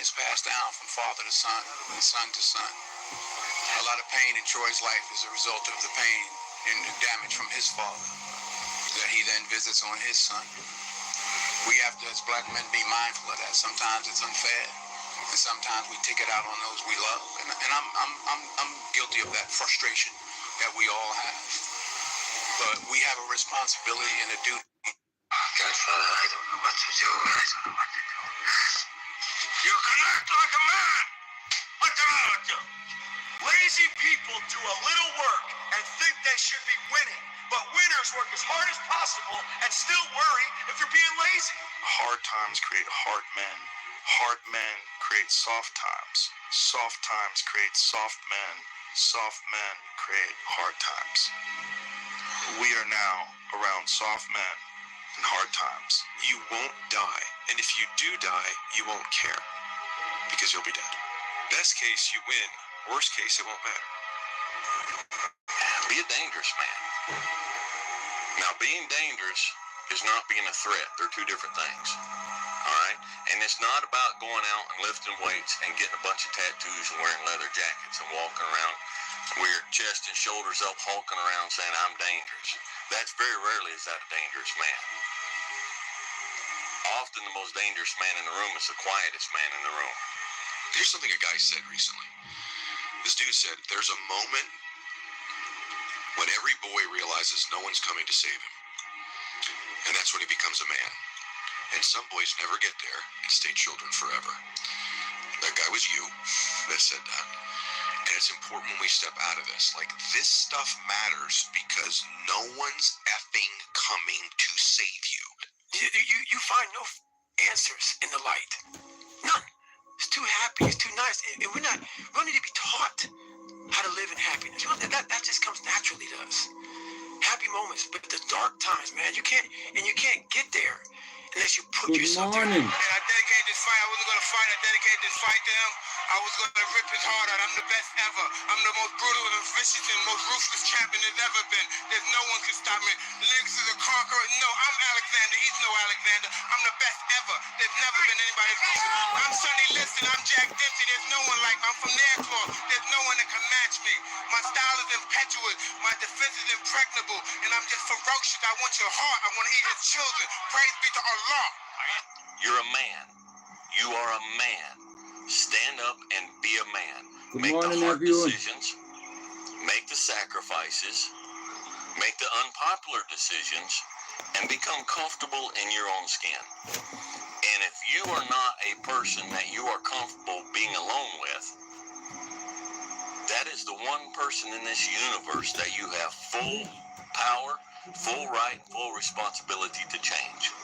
is passed down from father to son and son to son. A lot of pain in Troy's life is a result of the pain and the damage from his father that he then visits on his son. We have to, as black men, be mindful of that. Sometimes it's unfair, and sometimes we take it out on those we love. And I'm guilty of that frustration that we all have. But we have a responsibility and a duty. Godfather, I don't know what to do. I don't know what to do. You can act like a man. What's the matter with you? Lazy people do a little work and think they should be winning. But winners work as hard as possible and still worry if you're being lazy. Hard times create hard men. Hard men create soft times. Soft times create soft men. Soft men create hard times. We are now around soft men in hard times. You won't die, and if you do die, you won't care, because you'll be dead. Best case, you win. Worst case, it won't matter. Be a dangerous man. Now, being dangerous is not being a threat. They're two different things. All right? And it's not about going out and lifting weights and getting a bunch of tattoos and wearing leather jackets and walking around with your chest and shoulders up, hulking around saying, I'm dangerous. That's very rarely is that a dangerous man. Often the most dangerous man in the room is the quietest man in the room. Here's something a guy said recently. This dude said, there's a moment when every boy realizes no one's coming to save him. And that's when he becomes a man. And some boys never get there and stay children forever. That guy was you that said that. And it's important when we step out of this. Like, this stuff matters because no one's effing coming to save you. You find no answers in the light. None. It's too happy. It's too nice. And we don't need to be taught how to live in happiness. You know, that just comes naturally to us. Happy moments, but the dark times, man, you can't get there unless you put yourself there. And I dedicated this fight. I wasn't going to fight. I dedicated this fight to him. I was going to rip his heart out. I'm the best ever. I'm the most brutal and vicious and most ruthless champion there's ever been. There's no one can stop me. Lennox is a conqueror. No, I'm Alexander. He's no Alexander. I'm the best ever. There's never been anybody ruthless. I'm Sonny Liston. I'm Jack Dempsey. There's no one like me. I'm from Nairclaw. There's no one that can match me. My style is impetuous. My defense is impregnable. And I'm just ferocious. I want your heart. I want to eat your children. Praise be to Allah. You're a man. You are a man. Stand up and be a man. Make the hard decisions. Make the sacrifices. Make the unpopular decisions. And become comfortable in your own skin. And if you are not a person that you are comfortable being alone with, that is the one person in this universe that you have full power, full right, full responsibility to change.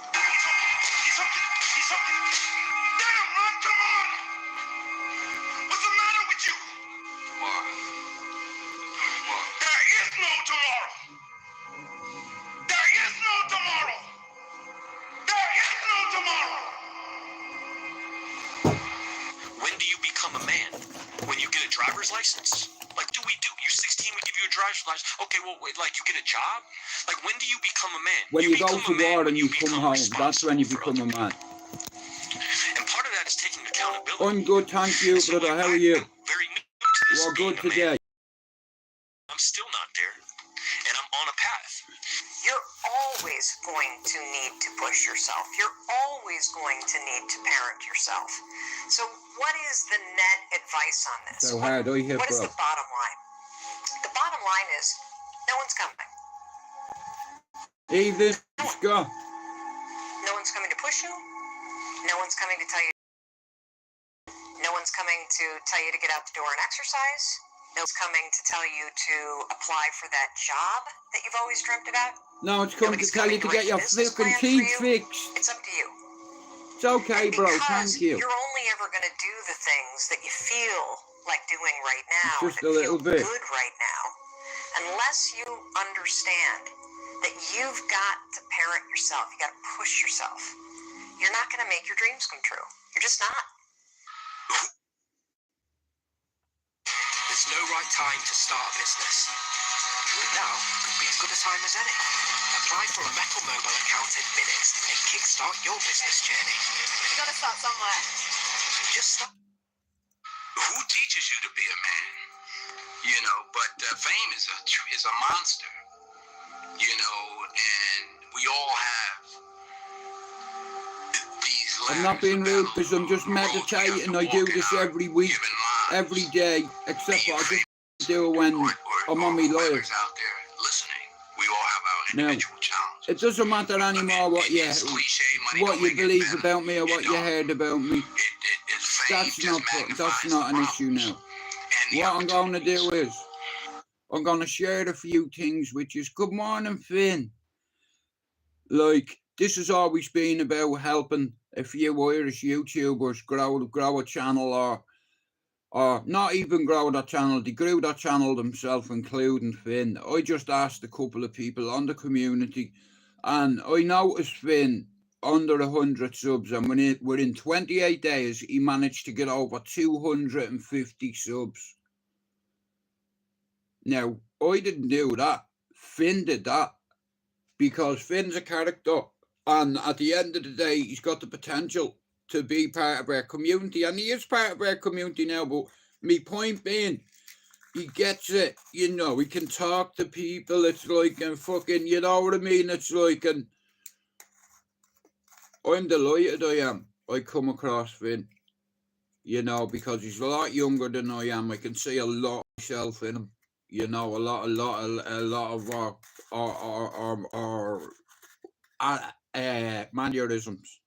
He's something. Damn, Ron, come on! What's the matter with you? What? There is no tomorrow. There is no tomorrow. There is no tomorrow. When do you become a man? When you get a driver's license? Like, you're 16, we give you a driver's license. Okay, well, wait, like, you get a job? Like, when do you become a man? When you go to war and you come home, that's when you become a man. And part of that is taking accountability. I'm good, thank you, brother. How are you? Very new to this. Well, good today. I'm still not there, and I'm on a path. You're always going to need to push yourself. You're always going to need to parent yourself. So what is the net advice on this? So how do you what is the bottom line? The bottom line is no one's coming. Evening, Scott. No one's coming to push you. No one's coming to tell you. No one's coming to tell you to get out the door and exercise. No one's coming to tell you to apply for that job that you've always dreamt about. No, it's coming to tell you to get your flipping teeth fixed. It's up to you. It's okay, bro. Thank you. You're only ever going to do the things that you feel like doing right now. Just a little bit. Good right now. Unless you understand that you've got to parent yourself. You got to push yourself. You're not going to make your dreams come true. You're just not. There's no right time to start a business. Now could be as good a time as any. Apply for a Metal Mobile account in minutes and kickstart your business journey. You gotta start somewhere. Just stop. Who teaches you to be a man? You know, but fame is a monster. You know, and we all have these ladders. I'm not being rude because I'm just meditating. I do this every week, every day, except for I just do it when I'm on my live. Out there listening, we all have our individual challenges. It doesn't matter anymore what you believe about me or what you heard about me. That's not an issue now. What I'm going to do is I'm going to share a few things, which is good morning, Finn. Like, this has always been about helping a few Irish YouTubers grow a channel, or not even grow that channel. They grew that channel themselves, including Finn. I just asked a couple of people on the community, and I noticed Finn under 100 subs, and within 28 days, he managed to get over 250 subs. Now, I didn't do that. Finn did that, because Finn's a character, and at the end of the day, he's got the potential to be part of our community, and he is part of our community now. But my point being, he gets it, you know, he can talk to people. It's like, and fucking, you know what I mean? It's like, and I'm delighted I come across Finn, you know, because he's a lot younger than I am. I can see a lot of myself in him, you know, a lot of our mannerisms.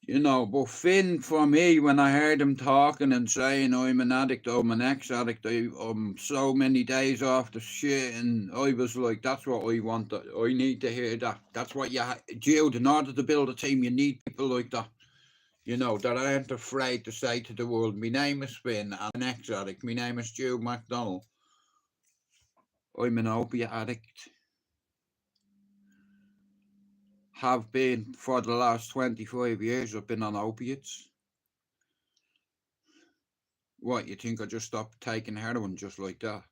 You know, but Finn, for me, when I heard him talking and saying, I'm an addict, I'm an ex-addict, I'm so many days off the shit, and I was like, that's what I want. I need to hear that. That's what Jude, in order to build a team, you need people like that. You know, that aren't afraid to say to the world, my name is Finn, I'm an ex-addict, my name is Jude MacDonald, I'm an opiate addict. Have been for the last 25 years. I've been on opiates. What, you think I just stopped taking heroin just like that?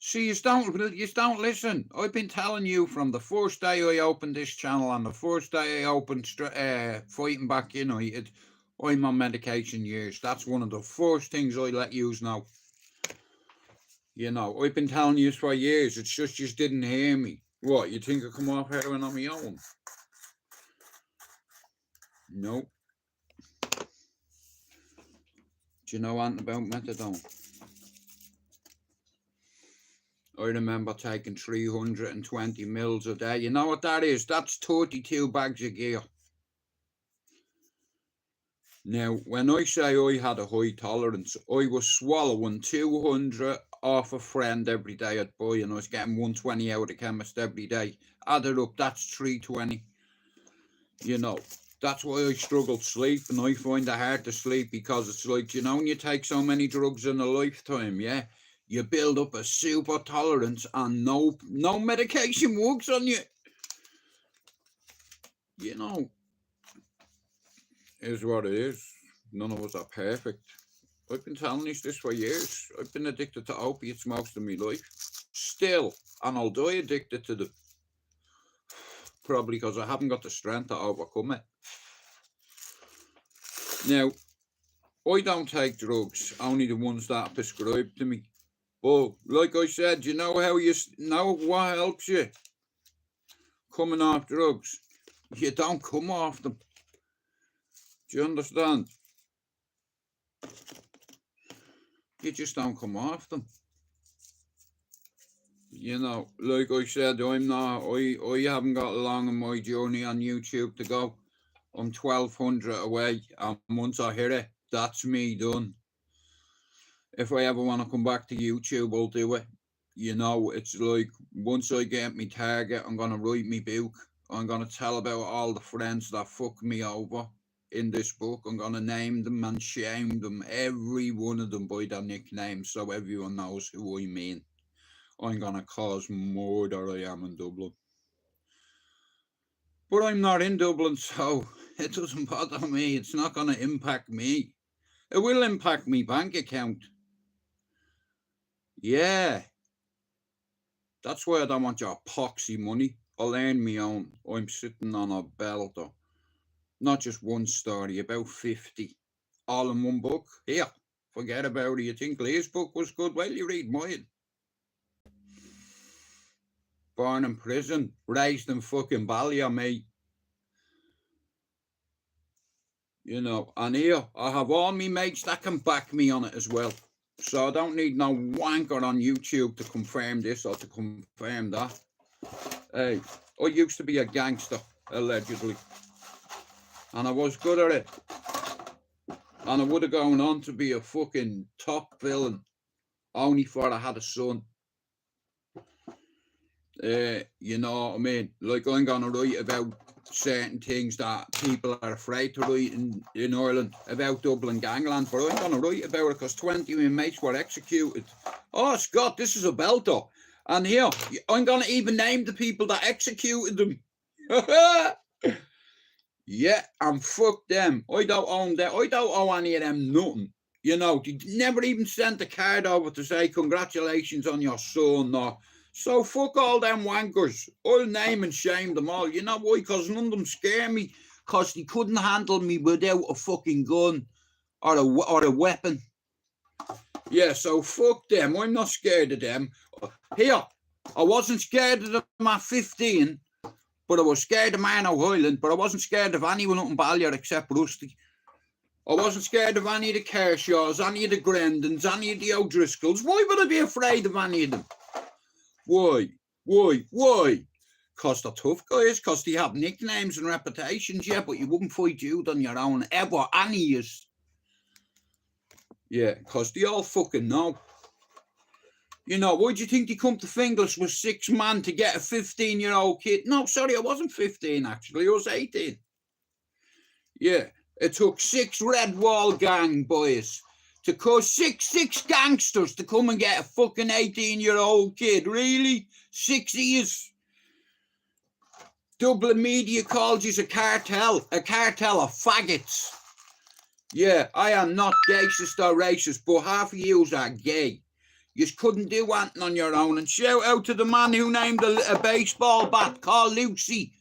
See, you don't listen. I've been telling you from the first day I opened this channel, and the first day I opened Fighting Back United, I'm on medication years. That's one of the first things I let yous know. You know, I've been telling you for years. It's just you didn't hear me. What, you think I come off heroin on my own? Nope. Do you know anything about methadone? I remember taking 320 mils a day. You know what that is? That's 32 bags of gear. Now, when I say I had a high tolerance, I was swallowing 200 off a friend every day I'd buy, and I was getting 120 out of the chemist every day. Added up, that's 320. You know, that's why I struggled sleeping. I find it hard to sleep, because it's like, you know, when you take so many drugs in a lifetime, yeah, you build up a super tolerance, and no medication works on you. You know, is what it is. None of us are perfect. I've been telling you this for years. I've been addicted to opiates most of my life. Still, and I'll die addicted to them. Probably because I haven't got the strength to overcome it. Now, I don't take drugs, only the ones that are prescribed to me. But, like I said, you know how you know what helps you coming off drugs? You don't come off them. Do you understand? You just don't come off them. You know, like I said, I haven't got long on my journey on YouTube to go. I'm 1,200 away, and once I hit it, that's me done. If I ever want to come back to YouTube, I'll do it. You know, it's like, once I get my target, I'm going to write my book. I'm going to tell about all the friends that fucked me over in this book. I'm going to name them and shame them, every one of them, by their nicknames, so everyone knows who I mean. I'm going to cause more than I am in Dublin. But I'm not in Dublin, so it doesn't bother me. It's not going to impact me. It will impact me bank account. Yeah. That's why I don't want your poxy money. I'll earn me own. I'm sitting on a belter. Not just one story, about 50, all in one book. Here, forget about it. You think Lee's book was good? Well, you read mine. Born in prison, raised in fucking Ballier, mate. You know, and here, I have all my mates that can back me on it as well. So I don't need no wanker on YouTube to confirm this or to confirm that. Hey, I used to be a gangster, allegedly. And I was good at it. And I would have gone on to be a fucking top villain. Only for I had a son. You know what I mean? Like, I'm going to write about certain things that people are afraid to write in Ireland about Dublin gangland, but I'm going to write about it because 20 of my mates were executed. Oh, Scott, this is a belter. And here, I'm going to even name the people that executed them. Yeah, and fuck them. I don't own that. I don't owe any of them nothing. You know, they never even sent a card over to say congratulations on your son or... So fuck all them wankers. I'll name and shame them all. You know why? Because none of them scare me. Because they couldn't handle me without a fucking gun or a weapon. Yeah, so fuck them. I'm not scared of them. Here, I wasn't scared of them at 15, but I was scared of Man O'Highland, but I wasn't scared of anyone up in Ballier except Rusty. I wasn't scared of any of the Kershaws, any of the Grendons, any of the O'Driscolls. Why would I be afraid of any of them? Why? Because they're tough guys, because they have nicknames and reputations, yeah, but you wouldn't fight Jude on your own, ever, any is. Yeah, because they all fucking know. You know, why do you think they come to Finglas with 6 men to get a 15-year-old kid? No, sorry, I wasn't 15, actually, I was 18. Yeah, it took 6 Red Wall gang boys to cause six gangsters to come and get a fucking 18-year-old kid. Really? 6 years? Dublin media called you a cartel of faggots. Yeah, I am not gayist or racist, but half of yous are gay. You couldn't do anything on your own. And shout out to the man who named a baseball bat called Lucy.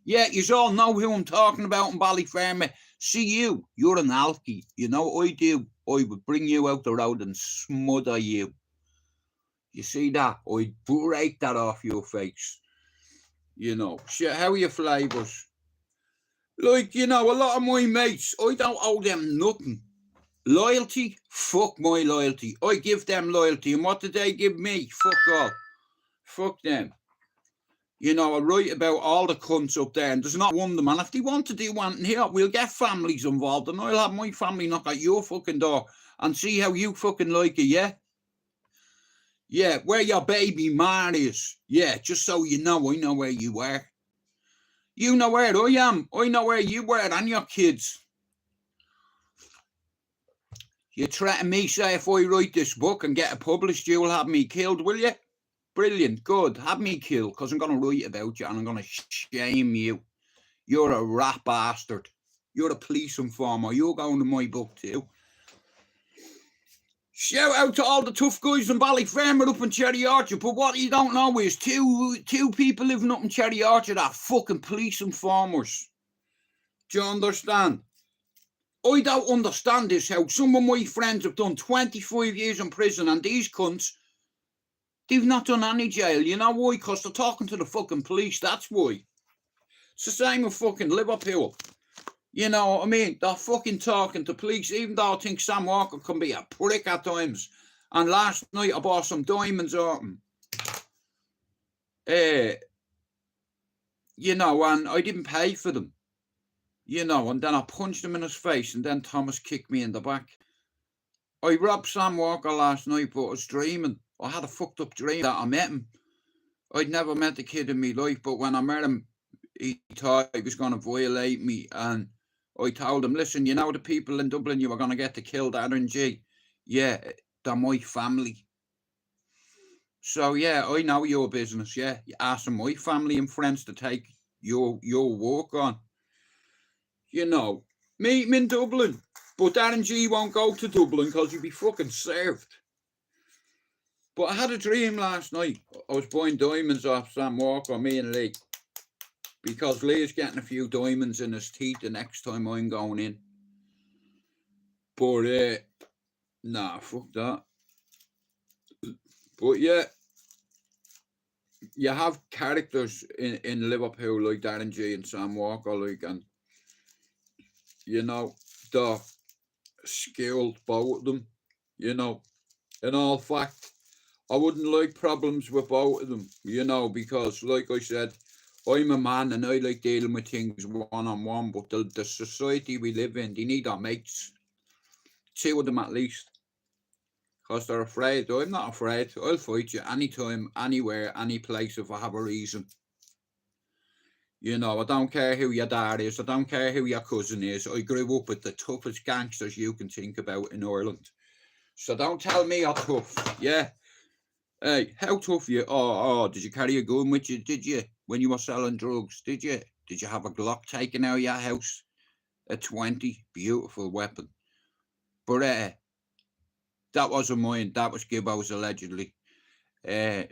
Yeah, you all know who I'm talking about in Ballyfermot. See you, you're an alky. You know what I do? I would bring you out the road and smother you. You see that? I'd break that off your face. You know, how are your flavours? Like, you know, a lot of my mates, I don't owe them nothing. Loyalty? Fuck my loyalty. I give them loyalty. And what did they give me? Fuck all. Fuck them. You know, I write about all the cunts up there, and there's not one of them. And if they want to do one here, we'll get families involved, and I'll have my family knock at your fucking door and see how you fucking like it, yeah? Yeah, where your baby man is. Yeah, just so you know, I know where you are. You know where I am. I know where you were and your kids. You threaten me, say if I write this book and get it published, you'll have me killed, will you? Brilliant, good. Have me killed, because I'm going to write about you and I'm going to shame you. You're a rat bastard. You're a police informer. You're going to my book too. Shout out to all the tough guys in Ballyfermot up in Cherry Orchard, but what you don't know is two people living up in Cherry Orchard are fucking police informers. Do you understand? I don't understand this, how some of my friends have done 25 years in prison and these cunts, they've not done any jail. You know why? Because they're talking to the fucking police. That's why. It's the same with fucking Liverpool. You know what I mean? They're fucking talking to police, even though I think Sam Walker can be a prick at times. And last night I bought some diamonds off him. You know, and I didn't pay for them. You know, and then I punched him in his face, and then Thomas kicked me in the back. I robbed Sam Walker last night, but I was dreaming. I had a fucked up dream that I met him. I'd never met the kid in my life, but when I met him, he thought he was going to violate me, and I told him, listen, you know the people in Dublin you were going to get to kill the RNG? Yeah, they're my family. So, yeah, I know your business, yeah. You're asking my family and friends to take your work on. You know, meet him in Dublin, but RNG won't go to Dublin because you'll be fucking served. But I had a dream last night. I was buying diamonds off Sam Walker, me and Lee. because Lee's getting a few diamonds in his teeth the next time I'm going in. But, nah, fuck that. But yeah, you have characters in Liverpool like Darren G and Sam Walker, like, and, you know, they're skilled, both of them, you know. In all fact, I wouldn't like problems with both of them, you know, because, like I said, I'm a man and I like dealing with things one-on-one, but the society we live in, they need our mates. 2 of them at least. Because they're afraid. I'm not afraid. I'll fight you anytime, anywhere, any place if I have a reason. You know, I don't care who your dad is. I don't care who your cousin is. I grew up with the toughest gangsters you can think about in Ireland. So don't tell me you're tough. Yeah. Hey, how tough you? Oh, did you carry a gun with you? Did you? When you were selling drugs? Did you? Did you have a Glock taken out of your house? A 20? Beautiful weapon. But, that wasn't mine. That was Gibbo's allegedly. And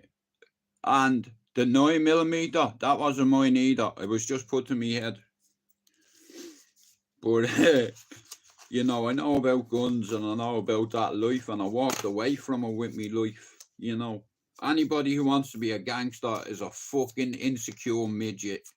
the 9mm, that wasn't mine either. It was just put to me head. But, you know, I know about guns and I know about that life, and I walked away from it with me life, you know. Anybody who wants to be a gangster is a fucking insecure midget.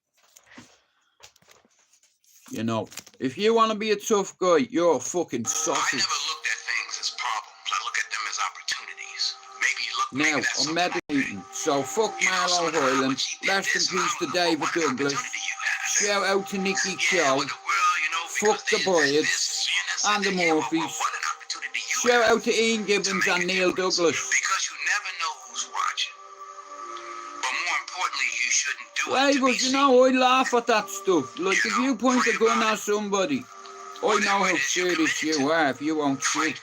You know, if you want to be a tough guy, you're a fucking sausage. I never looked at things as problems. I look at them as opportunities. Maybe now, I'm meditating. So, fuck Marlow Highland. Rest in peace to David Douglas. Shout out to Nicky Cho. Fuck the Boyards and the Murphys. Shout out to Ian Gibbons and Neil Douglas. Because you never know who's watching. But more importantly, you shouldn't do Well, but you know, I laugh at that stuff. Like, if you point a gun at somebody, I know how serious you are if you won't shoot.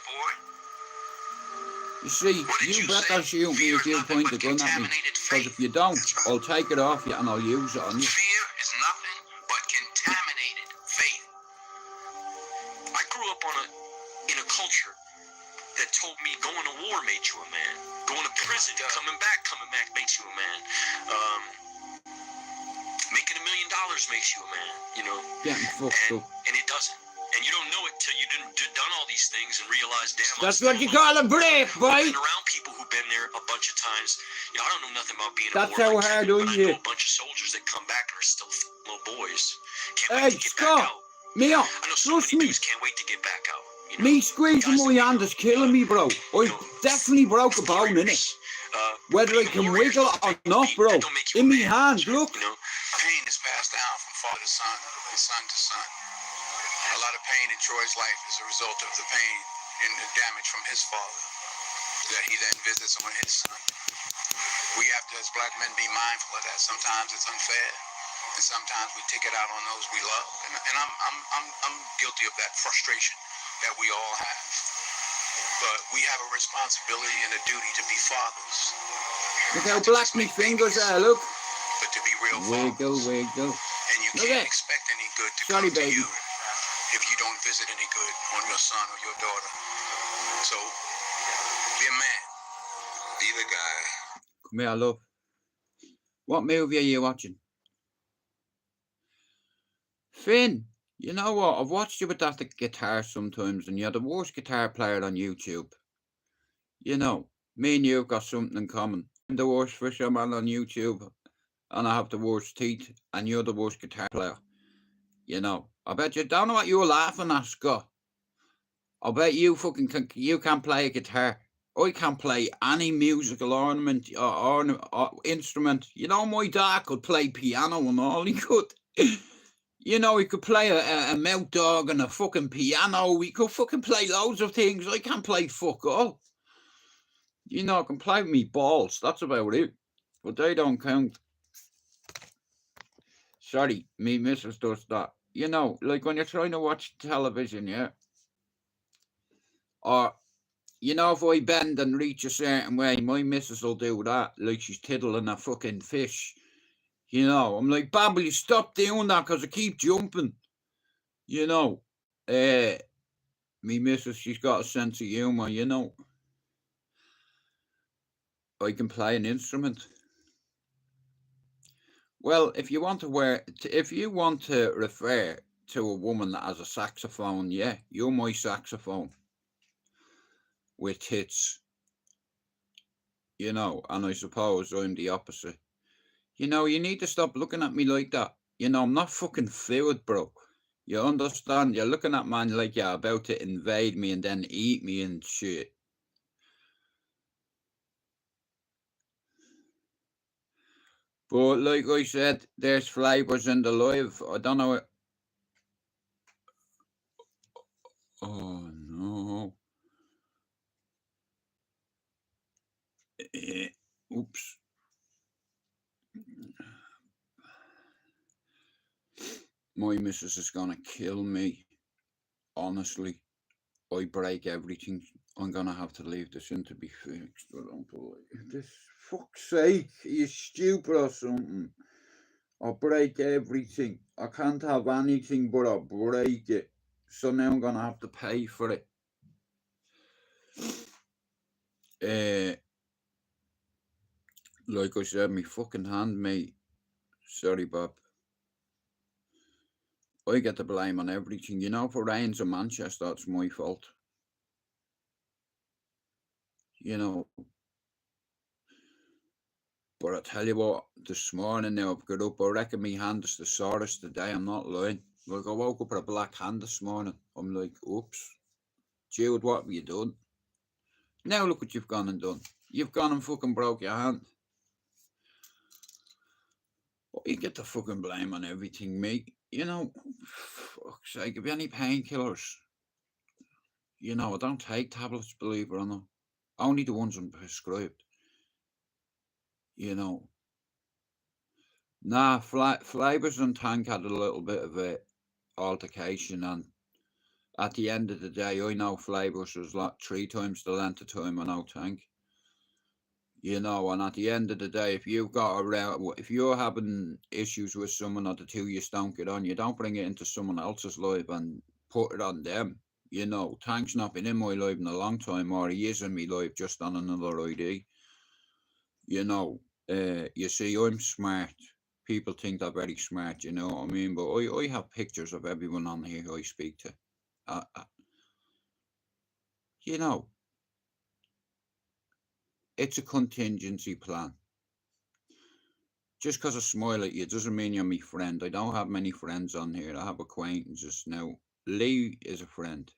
You see, you better shoot me if you point a gun at me. Because if you don't, I'll take it off you and I'll use it on you. Fear is nothing but contaminated faith. I grew up in a culture that told me going to war made you a man. Going to prison, coming back makes you a man. Making $1 million makes you a man, you know. Getting fucked up. And it doesn't. And you don't know it till you done all these things and realize, damn. That's what you call a break, boy. I've been around people who've been there a bunch of times. You know, I don't know nothing about being That's a war. how hard I know a bunch of soldiers that come back and are still little boys. Can't hey, wait to get Scott, back out. Mia, I know so trust many me. dudes can't wait to get back out. You know? Me squeezing my hand is killing me, bro. I definitely broke a bone in it. Whether I can wiggle or not, bro. In my hand, look. You know, Pain is passed down from father to son and son to son. A lot of pain in Troy's life is a result of the pain and the damage from his father that he then visits on his son. We have to, as black men, be mindful of that. Sometimes it's unfair, and sometimes we take it out on those we love. And I'm guilty of that frustration that we all have. But we have a responsibility and a duty to be fathers. Look how black my fingers are, look. But to be real fathers. Wiggle. And you can't expect any good to come to you if you don't visit any good on your son or your daughter. So, be a man. Be the guy. Come here, love. What movie are you watching? Finn, you know what? I've watched you with that guitar sometimes, and you're the worst guitar player on YouTube. You know, me and you've got something in common. I'm the worst fisherman on YouTube, and I have the worst teeth, and you're the worst guitar player. You know, I bet you don't know what you're laughing at, Scott. I bet you you can't play a guitar. I can't play any musical ornament or instrument. You know, my dad could play piano and all he could. You know, he could play a mouth dog and a fucking piano. He could fucking play loads of things. I can't play fuck all. You know, I can play with me balls. That's about it. But they don't count. Sorry, me missus does that. You know, like when you're trying to watch television, yeah? Or, you know, if I bend and reach a certain way, my missus will do that. Like she's tiddling a fucking fish. You know, I'm like, Babble, you stop doing that because I keep jumping. You know, me missus, she's got a sense of humour, you know. I can play an instrument. Well, if you want to refer to a woman that has a saxophone, yeah, you're my saxophone with tits, and I suppose I'm the opposite. You need to stop looking at me like that. I'm not fucking food, bro. You understand? You're looking at man like you're about to invade me and then eat me and shit. But like I said, there's flavours in the live. I don't know. Oh no. Oops. My missus is gonna kill me. Honestly, I break everything. I'm gonna have to leave this in to be fixed. I don't believe this. Fuck's sake, are you stupid or something? I break everything. I can't have anything but I break it. So now I'm gonna have to pay for it. Like I said, my fucking hand, mate. Sorry, Bob. I get the blame on everything. If it rains in Manchester, it's my fault. But I tell you what, this morning now I've got up, I reckon my hand is the sorest today, I'm not lying. Like I woke up with a black hand this morning. I'm like, oops. Jude, what have you done? Now look what you've gone and done. You've gone and fucking broke your hand. Well, you get the fucking blame on everything, mate. Fuck's sake, have you any painkillers? I don't take tablets, believe it or not. Only the ones I'm prescribed. Nah, Flavors and Tank had a little bit of a altercation, and at the end of the day, I know Flavors was like 3 times the length of time I know Tank. And at the end of the day, if you're having issues with someone or the two you don't get on, you don't bring it into someone else's life and put it on them. Tank's not been in my life in a long time, or he is in my life just on another ID. You see, I'm smart. People think they're very smart, you know what I mean? But I have pictures of everyone on here who I speak to. It's a contingency plan. Just because I smile at you doesn't mean you're my friend. I don't have many friends on here. I have acquaintances now. Lee is a friend.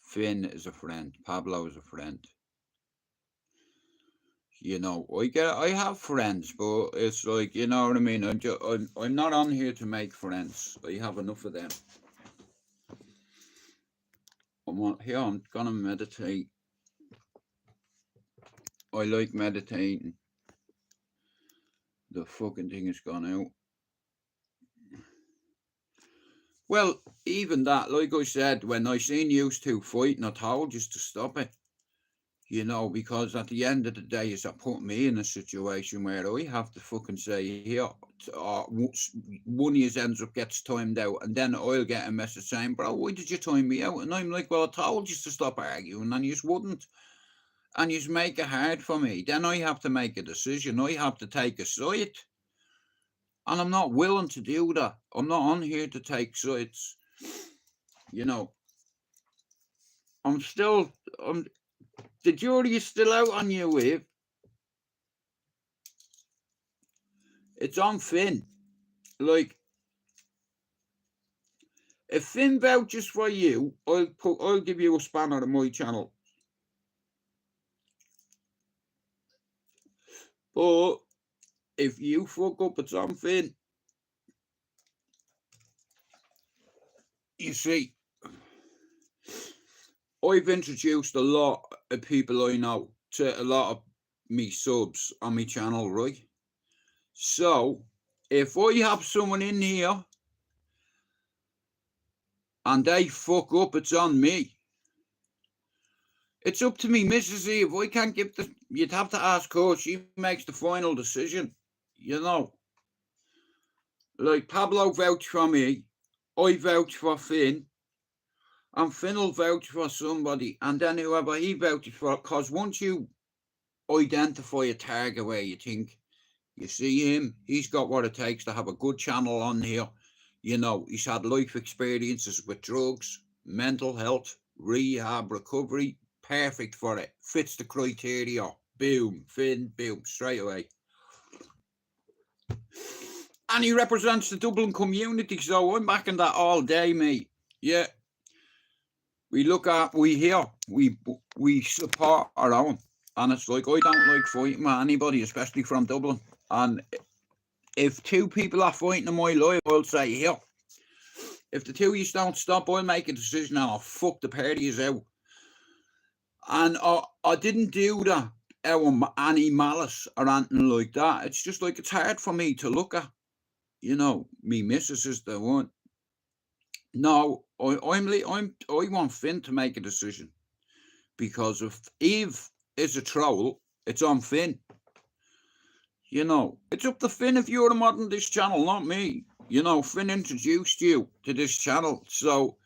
Finn is a friend. Pablo is a friend. I have friends, but it's like, you know what I mean? I'm not on here to make friends. I have enough of them. I'm gonna meditate. I like meditating. The fucking thing has gone out. Well, even that, like I said, when I seen you two fighting, I told you to stop it. Because at the end of the day, it's put me in a situation where I have to fucking say, here, one of you ends up gets timed out, and then I'll get a message saying, bro, why did you time me out? And I'm like, well, I told you to stop arguing, and you wouldn't. And you make it hard for me. Then I have to make a decision. I have to take a side. And I'm not willing to do that. I'm not on here to take sides. The jury is still out on you, Eve. It's on Finn. Like, if Finn vouches for you, I'll give you a spanner on my channel. But if you fuck up, it's on Finn. You see, I've introduced a lot of people I know to a lot of me subs on my channel, right? So, if I have someone in here and they fuck up, it's on me. It's up to me, Mrs. E. If I can't give you'd have to ask her. She makes the final decision. Like Pablo vouched for me, I vouch for Finn, and Finn will vouch for somebody, and then whoever he vouches for, because once you identify a target where you think, You see him, he's got what it takes to have a good channel on here. You know, he's had life experiences with drugs, mental health, rehab, recovery. Perfect for it. Fits the criteria. Boom, Finn, boom, straight away. And he represents the Dublin community, so I'm backing that all day, mate. Yeah. We support our own. And it's like, I don't like fighting with anybody, especially from Dublin. And if two people are fighting in my life, I'll say, here, if the two of you don't stop, I'll make a decision and I'll fuck the parties out. And I didn't do that out of any malice or anything like that. It's just like, it's hard for me to look at. You know, me missus is the one. No, I want Finn to make a decision. Because if Eve is a troll, it's on Finn. You know, it's up to Finn if you're the mod on this channel, not me. You know, Finn introduced you to this channel, so...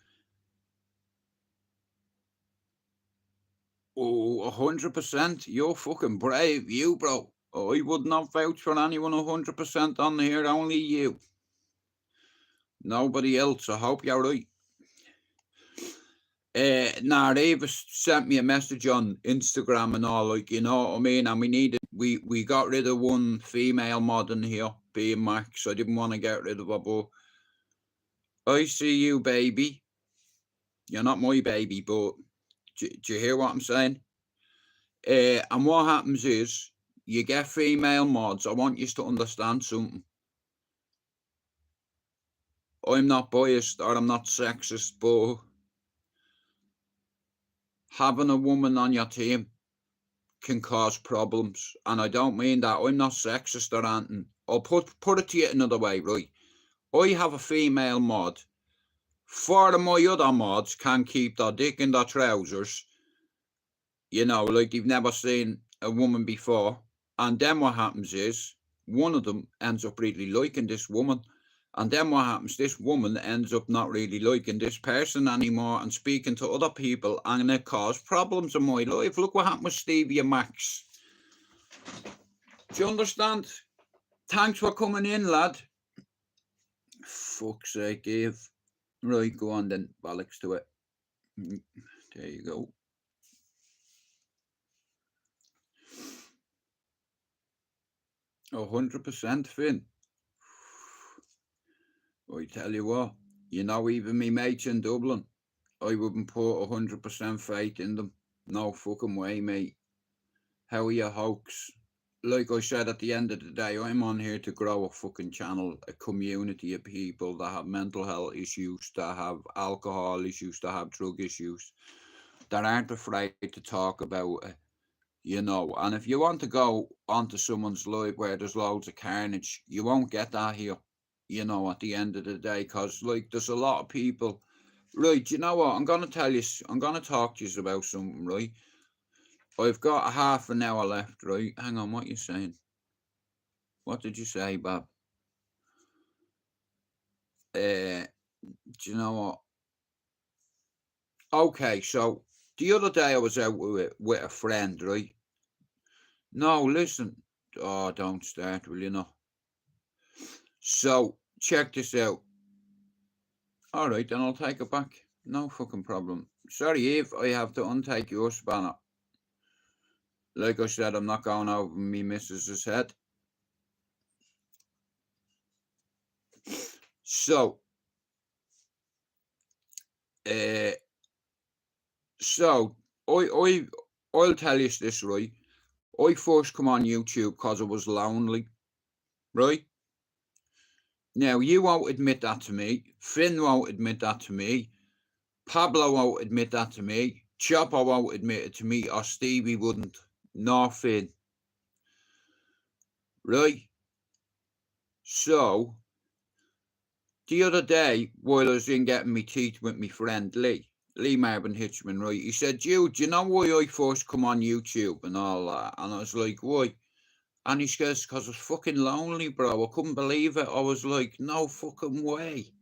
Oh, 100%. You're fucking brave, you, bro. I would not vouch for anyone 100% on here, only you. Nobody else, I hope you're right. Eva sent me a message on Instagram and all, like, you know what I mean? And we got rid of one female mod in here, being Max. I didn't want to get rid of her, but I see you, baby. You're not my baby, but do you hear what I'm saying? And what happens is, you get female mods. I want you to understand something. I'm not biased or I'm not sexist, but having a woman on your team can cause problems. And I don't mean that. I'm not sexist or anything. I'll put it to you another way, right? I have a female mod. Four of my other mods can keep their dick in their trousers. You know, like you've never seen a woman before. And then what happens is, one of them ends up really liking this woman. And then what happens, this woman ends up not really liking this person anymore and speaking to other people, and it caused problems in my life. Look what happened with Stevie and Max. Do you understand? Thanks for coming in, lad. Fuck's sake, Eve. Right, go on then, bollocks to it. There you go. Oh, 100%, Finn. I tell you what, you know, even me mates in Dublin, I wouldn't put 100% faith in them. No fucking way, mate. How are you, hoax? Like I said, at the end of the day, I'm on here to grow a fucking channel, a community of people that have mental health issues, that have alcohol issues, that have drug issues, that aren't afraid to talk about it. You know, and if you want to go onto someone's life where there's loads of carnage, you won't get that here, you know, at the end of the day, because, like, there's a lot of people. Right, you know what, I'm going to talk to you about something, right? I've got a half an hour left, right? Hang on, what are you saying? What did you say, Bob? Do you know what? Okay, so the other day I was out with a friend, right? No, listen. Oh, don't start, will you not? So, check this out. All right, then I'll take it back. No fucking problem. Sorry, Eve, I have to untake your spanner. Like I said, I'm not going over me missus's head. So, I'll tell you this, right? I first come on YouTube because I was lonely, right? Now, you won't admit that to me. Finn won't admit that to me. Pablo won't admit that to me. Chopper won't admit it to me, or Stevie wouldn't. Nor Finn. Right? So, the other day, while I was in getting me teeth with my friend Lee Marvin Hitchman, right? He said, Jude, do you know why I first come on YouTube and all that? And I was like, why? And he says, because I was fucking lonely, bro. I couldn't believe it. I was like, no fucking way.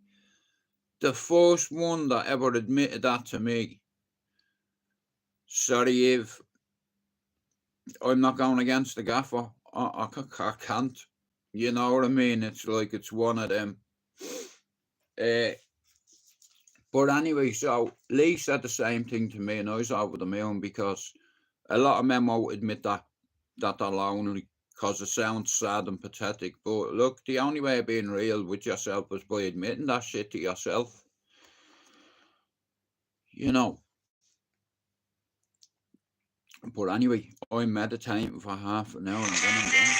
The first one that ever admitted that to me. Sorry, Eve. I'm not going against the gaffer. I can't. You know what I mean? It's like it's one of them. But anyway, so Lee said the same thing to me, and I was over the moon because a lot of men won't admit that they're lonely because it sounds sad and pathetic. But look, the only way of being real with yourself is by admitting that shit to yourself. You know. But anyway, I'm meditating for half an hour and then I'm done.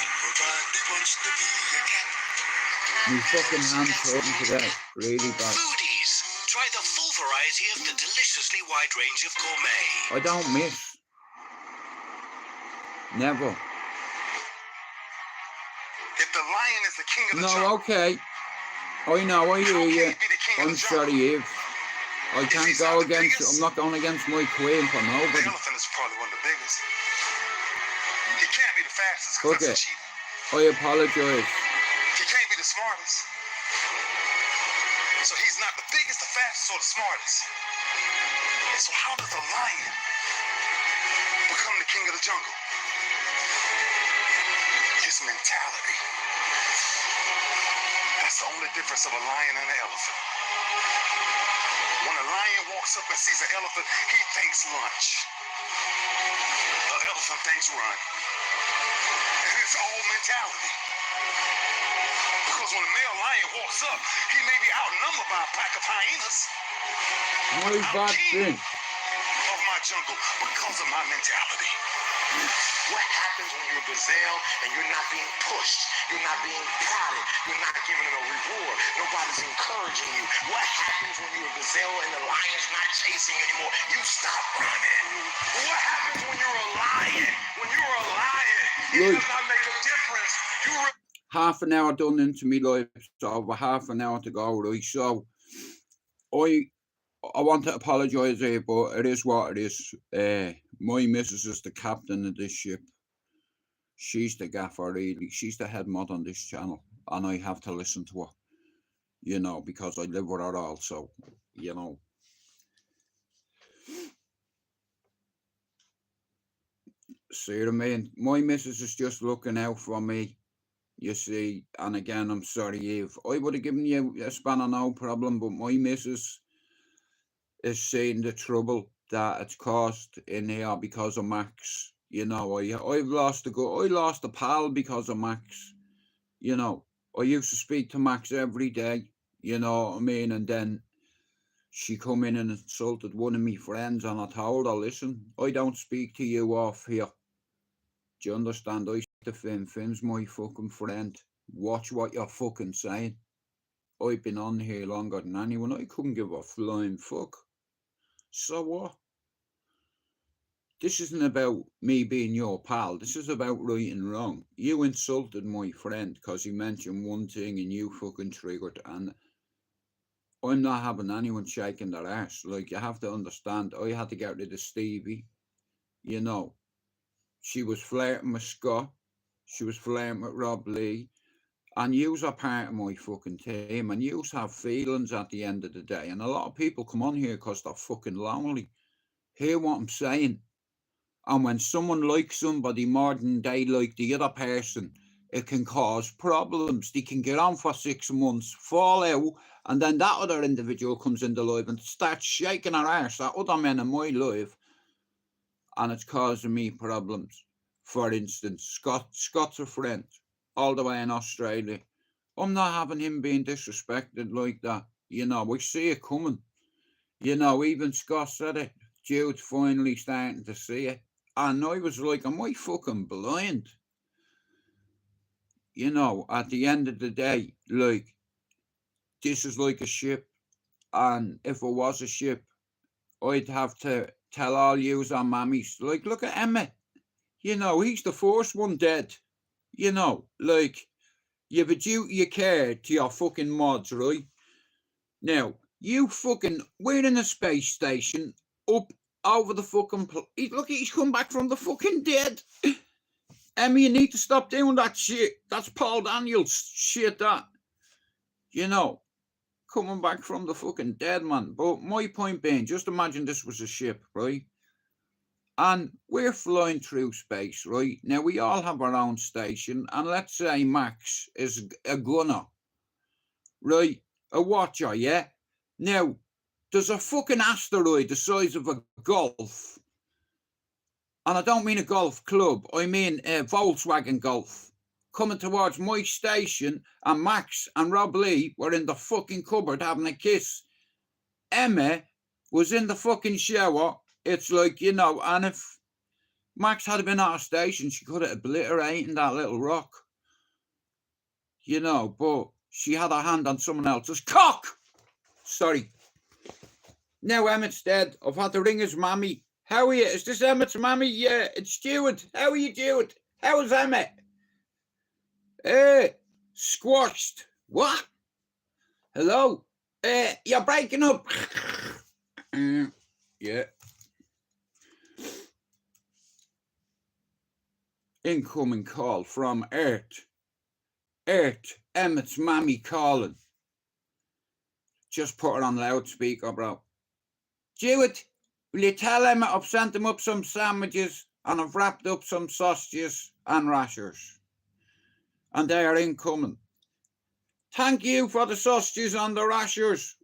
My fucking hand's hurting today, really bad. Foodies, try the full variety of the deliciously wide range of gourmet. I don't miss. Never. If the lion is the king of the jungle. No, okay. I know, I hear you. I'm sorry, Eve. I can't go against, I'm not going against my queen for nobody. The elephant is probably one of the biggest. He can't be the fastest because that's a cheetah. I apologise. He can't be the smartest. So he's not the biggest, the fastest, or the smartest. So how does a lion become the king of the jungle? His mentality. That's the only difference of a lion and an elephant. When a lion walks up and sees an elephant, he thinks lunch. An elephant thinks run. And it's all mentality. Because when a male lion walks up, he may be outnumbered by a pack of hyenas. My bad thing. Of my jungle because of my mentality. What happens when you're a gazelle and you're not being pushed? You're not being prodded. You're not giving it a reward. Nobody's encouraging you. What happens when you're a gazelle and the lion's not chasing you anymore? You stop running. What happens when you're a lion? When you're a lion, it does not make a difference. Half an hour done into me life, so over half an hour to go, right? So I want to apologise here, but it is what it is. My missus is the captain of this ship. She's the gaffer, really. She's the head mod on this channel, and I have to listen to her, you know, because I live with her also, you know. See what I mean? My missus is just looking out for me, you see. And again, I'm sorry, Eve. I would have given you a spanner, no problem, but my missus is seeing the trouble that it's caused in here because of Max. You know, I've lost I lost a pal because of Max. You know, I used to speak to Max every day, you know what I mean? And then she come in and insulted one of my friends, and I told her, listen, I don't speak to you off here. Do you understand? I speak to Finn. Finn's my fucking friend. Watch what you're fucking saying. I've been on here longer than anyone. I couldn't give a flying fuck. So what? This isn't about me being your pal. This is about right and wrong. You insulted my friend because he mentioned one thing and you fucking triggered. And I'm not having anyone shaking their ass. Like, you have to understand, I had to get rid of Stevie. You know, she was flirting with Scott. She was flirting with Rob Lee. And yous are part of my fucking team. And yous have feelings at the end of the day. And a lot of people come on here because they're fucking lonely. Hear what I'm saying? And when someone likes somebody more than they like the other person, it can cause problems. They can get on for 6 months, fall out, and then that other individual comes into life and starts shaking her arse at other men in my life, and it's causing me problems. For instance, Scott's a friend, all the way in Australia. I'm not having him being disrespected like that. You know, we see it coming. You know, even Scott said it. Jude's finally starting to see it. And I was like, am I fucking blind? You know, at the end of the day, like, this is like a ship. And if it was a ship, I'd have to tell all yous our mammies, like, look at Emmett. You know, he's the first one dead. You know, like, you have a duty of care to your fucking mods, right? Now, you fucking, we're in a space station up over the fucking look, he's come back from the fucking dead. Emmy, you need to stop doing that shit. That's Paul Daniels shit, that. You know, coming back from the fucking dead, man. But my point being, just imagine this was a ship, right? and we're flying through space, right? Now, we all have our own station, and let's say Max is a gunner, right? A watcher, yeah? Now, there's a fucking asteroid the size of a golf, and I don't mean a golf club, I mean a Volkswagen Golf, coming towards my station, and Max and Rob Lee were in the fucking cupboard having a kiss. Emma was in the fucking shower. It's like, you know, and if Max had been at our station, she could have obliterated that little rock. You know, but she had her hand on someone else's cock. Sorry. Now Emmett's dead. I've had to ring his mammy. How are you? Is this Emmett's mammy? Yeah, it's Stuart. How are you, Stuart? How's Emmett? Squashed. What? Hello? You're breaking up. Yeah. Incoming call from Earth. Earth, Emmett's mammy calling. Just put her on loudspeaker, bro. Stuart, will you tell Emmett I've sent him up some sandwiches and I've wrapped up some sausages and rashers? And they are incoming. Thank you for the sausages and the rashers.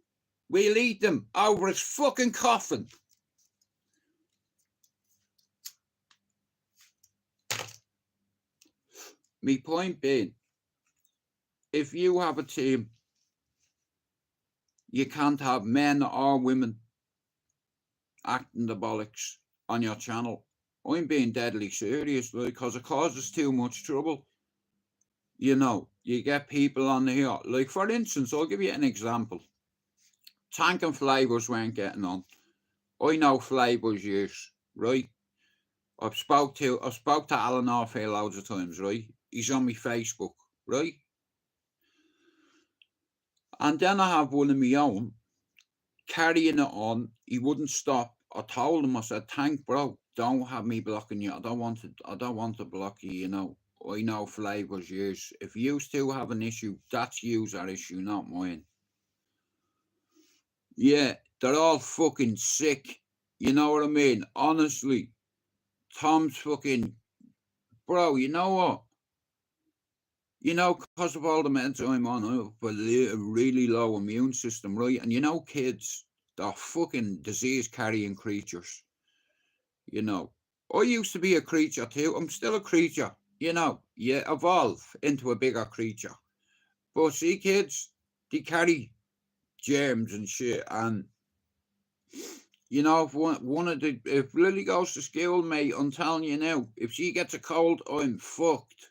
We'll eat them over his fucking coffin. My point being, if you have a team, you can't have men or women acting the bollocks on your channel. I'm being deadly serious, because it causes too much trouble. You know, you get people on here, like for instance, I'll give you an example. Tank and Flavors weren't getting on. I know Flavors years, right? I've spoke to Alan Orfield loads of times, right? He's on my Facebook, right? And then I have one of my own carrying it on. He wouldn't stop. I told him, I said, Tank, bro, don't have me blocking you. I don't want to block you, you know. I know Flavors years. If you two have an issue, that's yours our issue, not mine. Yeah, they're all fucking sick. You know what I mean? Honestly, Tom's fucking, bro, you know what? You know, because of all the meds I'm on, I have a really low immune system, right? And you know, kids, they're fucking disease-carrying creatures. You know, I used to be a creature too. I'm still a creature. You know, you evolve into a bigger creature. But see, kids, they carry germs and shit. And, you know, if Lily goes to school, mate, I'm telling you now, if she gets a cold, I'm fucked.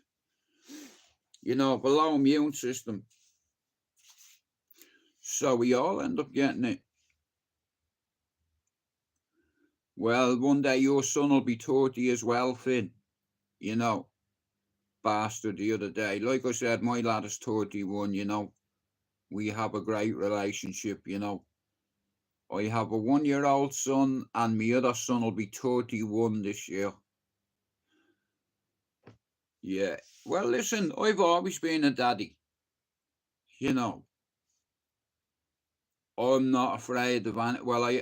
You know, below immune system. So we all end up getting it. Well, one day your son will be 30 as well, Finn. You know, bastard the other day. Like I said, my lad is 31, you know. We have a great relationship, you know. I have a 1-year-old son and my other son will be 31 this year. Yeah. Well, listen, I've always been a daddy. You know. I'm not afraid of any. Well,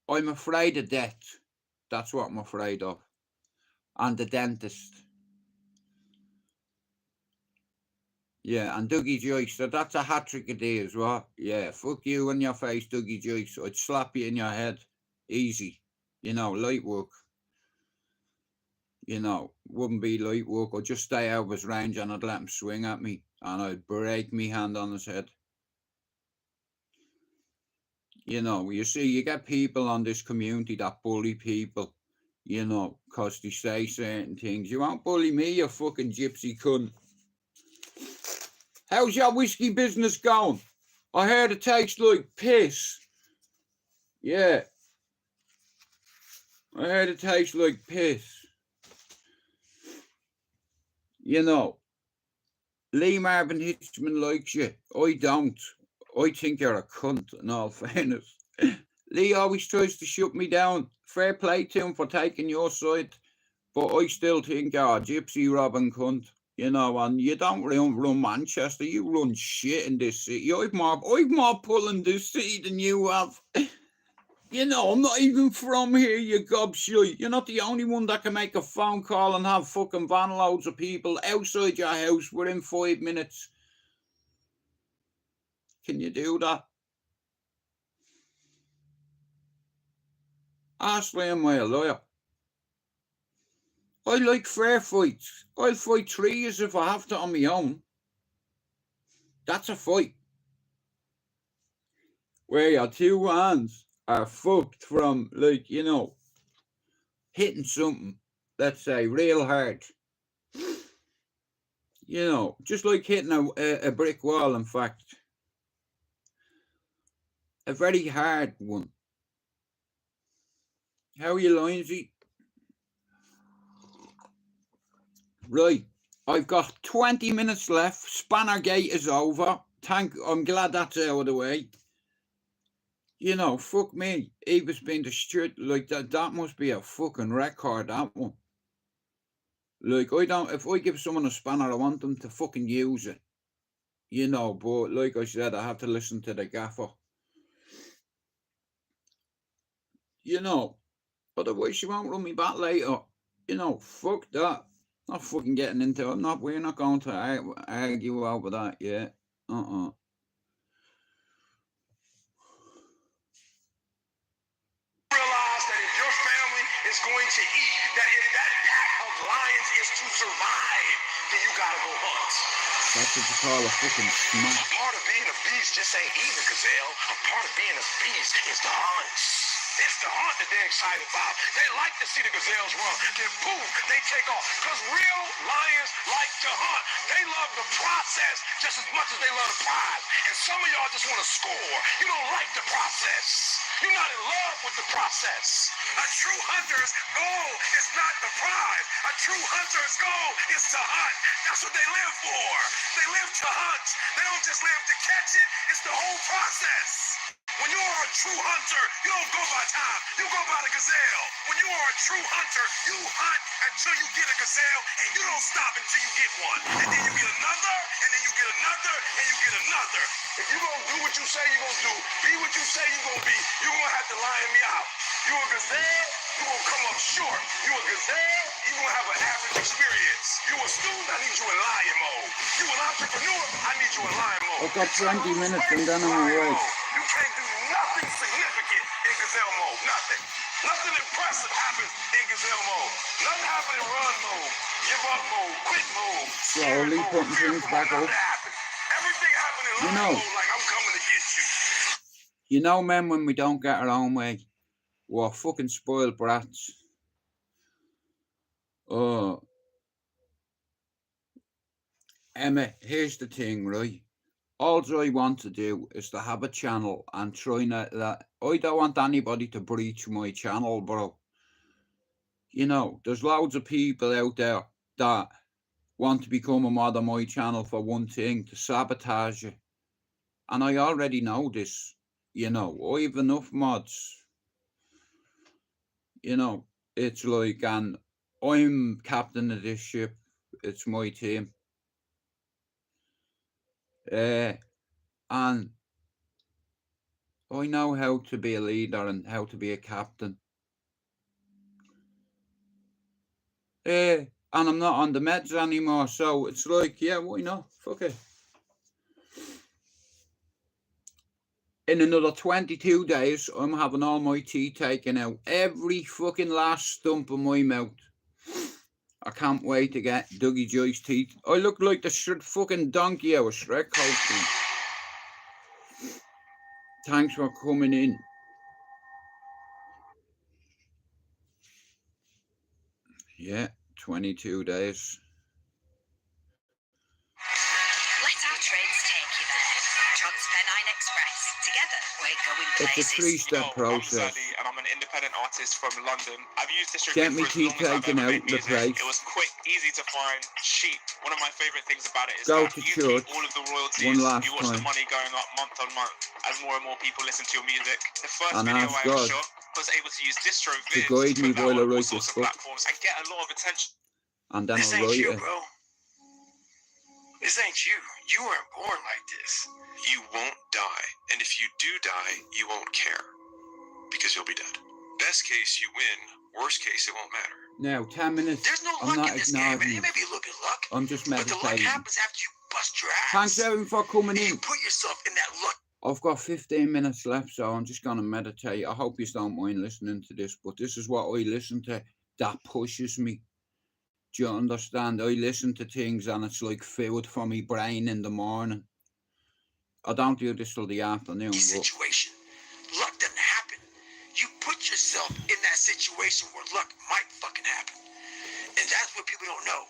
I'm afraid of death. That's what I'm afraid of. And the dentist. Yeah, and Dougie Joyce. So that's a hat-trick of day as well. Yeah, fuck you in your face, Dougie Joyce. I'd slap you in your head. Easy. You know, light work. You know, wouldn't be light work. I'd just stay out of his range and I'd let him swing at me. And I'd break me hand on his head. You know, you see, you get people on this community that bully people, you know, because they say certain things. You won't bully me, you fucking gypsy cunt. How's your whiskey business going? I heard it tastes like piss. Yeah. I heard it tastes like piss. You know, Lee Marvin Hitchman likes you. I don't. I think you're a cunt, in all fairness. Lee always tries to shut me down. Fair play to him for taking your side. But I still think you're a gypsy robbing cunt. You know, and you don't run Manchester. You run shit in this city. I've more pull in this city than you have. You know, I'm not even from here, you gobshite. You're not the only one that can make a phone call and have fucking van loads of people outside your house within 5 minutes. Can you do that? Ashley, am I a liar? I like fair fights. I'll fight 3 years if I have to on my own. That's a fight. Where your 2 hands are fucked from, like, you know, hitting something, let's say, real hard. You know, just like hitting a brick wall, in fact. A very hard one. How are you, Lindsay? Right, I've got 20 minutes left. Spanner gate is over. I'm glad that's out of the way. You know, fuck me. Eva's been destroyed like that. That must be a fucking record, that one. Like, if I give someone a spanner, I want them to fucking use it. You know, but like I said, I have to listen to the gaffer. You know, otherwise she won't run me back later. You know, fuck that. Not fucking getting into it. We're not going to argue over that yet. Realize that if your family is going to eat, that if that pack of lions is to survive, then you gotta go hunt. That's what you call a fucking smack. A part of being a beast just ain't eating a gazelle. A part of being a beast is the hunt. It's the hunt that they're excited about. They like to see the gazelles run. Then boom, they take off. Because real lions like to hunt. They love the process just as much as they love the prize. And some of y'all just want to score. You don't like the process. You're not in love with the process. A true hunter's goal is not the prize. A true hunter's goal is to hunt. That's what they live for. They live to hunt. They don't just live to catch it. It's the whole process. When you are a true hunter, you don't go by time. You go by the gazelle. When you are a true hunter, you hunt until you get a gazelle, and you don't stop until you get one. And then you get another, and then you get another, and you get another. If you're going to do what you say you're going to do, be what you say you're going to be, you're going to have to lion me out. You a gazelle, you're going to come up short. You a gazelle, you're going to have an average experience. You a student, I need you in lion mode. You an entrepreneur, I need you in lion mode. I've got 20 minutes and then I'm away. You can't do nothing significant in gazelle mode. Nothing. Nothing impressive happens in gazelle mode. Nothing happens in run mode, give up mode, quit mode. Slowly putting things back up. Everything happened in lion mode like I'm coming to get you. You know, men, when we don't get our own way, we're fucking spoiled brats. Emma, here's the thing, right? All I want to do is to have a channel and try that. I don't want anybody to breach my channel, bro. You know, there's loads of people out there that want to become a mod on my channel for one thing, to sabotage it. And I already know this. You know, I have enough mods. You know, it's like, and I'm captain of this ship. It's my team. And I know how to be a leader and how to be a captain. And I'm not on the meds anymore, so it's like, yeah, why not? Fuck it. In another 22 days, I'm having all my teeth taken out. Every fucking last stump of my mouth. I can't wait to get Dougie Joy's teeth. I look like the fucking donkey out of Shrek, hopefully. Thanks for coming in. Yeah, 22 days. Let our trains take you there. Trans-Pennine Express. Together, we're going places. It's a 3-step process. And I'm an independent artist from London. I've used this Get me teeth taken out the place. It was quick, easy to find, cheap. One of my favorite things about it is Go that to you church keep all of the royalties. one last You watch the time money going up month on month as more and more people listen to your music. The first and video ask I ever God shot was able to use distro to vids guide me put that while I on all write sorts this of book, platforms and get a lot of attention. and then This I'll ain't write you, it. bro. This ain't you. You weren't born like this. You won't die, and if you do die, you won't care. because you'll be dead. Best case, you win. Worst case, it won't matter. Now, 10 minutes. There's no I'm luck not in this game, man. ignoring It may be a little bit of luck, I'm just but the luck meditating. happens after you bust your ass. Thanks everyone for coming And in. you put yourself in that luck. I've got 15 minutes left, so I'm just going to meditate. I hope you don't mind listening to this, but this is what I listen to that pushes me. Do you understand? I listen to things and it's like food for my brain in the morning. I don't do this till the afternoon. But Situation. Luck doesn't happen. You put yourself in that situation where luck might fucking happen. And that's what people don't know.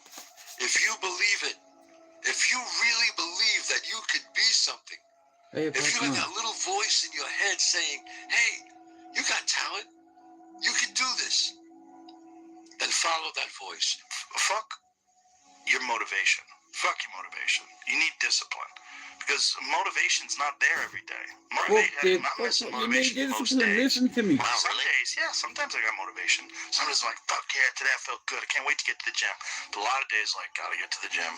If you believe it, if you really believe that you could be something, hey, if you have that little voice in your head saying, hey, you got talent, you can do this, then follow that voice. Fuck your motivation. Fuck your motivation. You need discipline. Because motivation's not there every day. I'm not missing motivation most days. Listen to me. Wow, some days, yeah, sometimes I got motivation. Sometimes I'm like, fuck yeah, today I felt good. I can't wait to get to the gym. But a lot of days, like, gotta get to the gym.